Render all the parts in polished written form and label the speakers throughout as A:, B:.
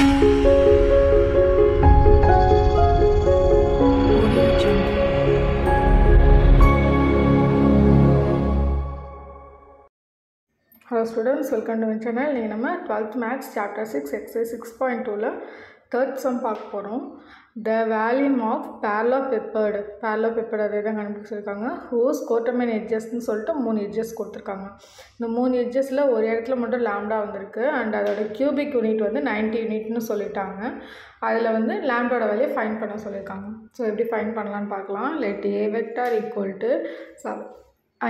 A: Hello students, welcome to my channel. இன்னைக்கு நம்ம 12th Maths Chapter 6 Exercise 6.2ல third sum பார்க்க போகிறோம். The volume of parallelepiped அதே தான் கண்டுபிடிச்சிருக்காங்க. whose coterminous edgesன்னு சொல்லிட்டு 3 edges கொடுத்துருக்காங்க. இந்த 3 edgesல ஒரு இடத்துல மட்டும் லாம்டா வந்திருக்கு அண்ட் அதோட கியூபிக் யூனிட் வந்து 90 யூனிட்னு சொல்லிட்டாங்க. அதில் வந்து லாம்டாவோட வேல்யூ ஃபைண்ட் பண்ண சொல்லியிருக்காங்க. ஸோ எப்படி ஃபைண்ட் பண்ணலான்னு பார்க்கலாம். let a vector equal to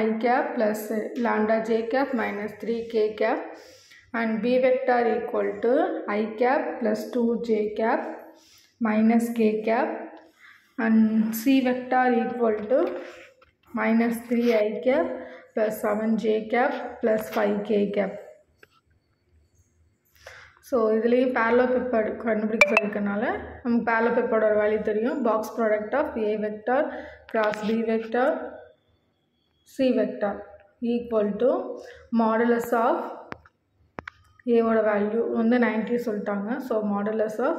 A: I cap plus lambda j cap minus 3 k cap and b vector equal to I cap plus 2 j cap minus k cap and c vector equal to minus 3 I cap plus 7 j cap plus 5 k cap. So இதுலேயும் parallelepiped கண்டுபிடிக்க சொல்லியிருக்கனால நமக்கு parallelepiped value தெரியும். Box product of a vector cross b vector C vector equal to modulus of A ஓட value வந்து 90 சொல்லிட்டாங்க. So modulus of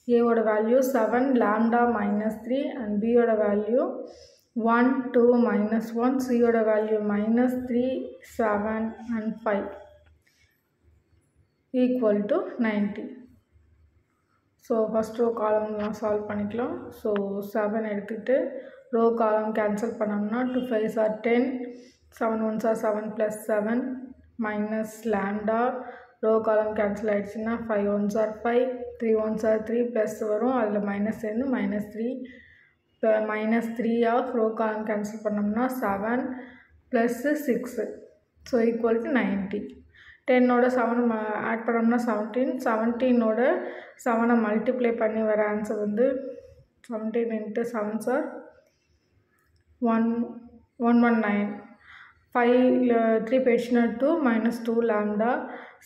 A: A ஓட value 7 lambda minus 3 and B ஓட வேல்யூ 1 2 minus 1 C ஓட value minus 3 7 and 5 equal to 90. So first row காலம்லாம் solve பண்ணிக்கலாம். So 7 எடுத்துக்கிட்டு row column cancel பண்ணோம்னா 2 5s are 10 7 1s are 7 plus 7 minus lambda row column cancel ஆகிடுச்சுன்னா 5 1s are 5 3 1s are 3 plus வரும் அதில் minus சேர்ந்து minus 3 இப்போ minus 3 of row column cancel பண்ணோம்னா 7 ப்ளஸ் 6 ஸோ ஈக்குவல் டு 90. 10ஓட 7 ஆட் பண்ணோம்னா 17 17ஓட 7 மல்டிப்ளை பண்ணி வர ஆன்சர் வந்து 17 into 7s are 119 5 3 போயிடுச்சுன்னா 2 minus 2 lambda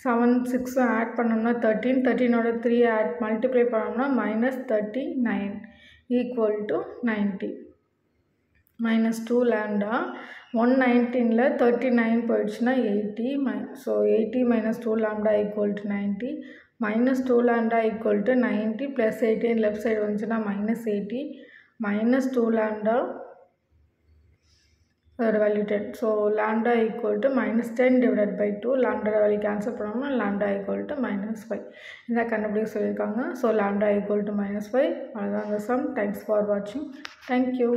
A: 7 6 ஆட் பண்ணோம்னா 13 13ஓட 3 ஆட் மல்டிப்ளை பண்ணோம்னா minus 39 equal to 90 minus 2 lambda 119ல 39 போயிடுச்சுன்னா 80 so 80 minus 2 lambda equal to 90 minus 2 lambda equal to 90 plus 18 left side வந்துச்சுன்னா minus 80 minus 2 lambda அதோட value 10. So lambda equal to minus 10 divided by 2 lambda value cancel பண்ணோம்னா lambda equal to minus 5 இதான் கண்டுபிடிக்க சொல்லியிருக்காங்க. So lambda equal to minus 5 அதுதான் அந்த some. Thanks for வாட்சிங். Thank you.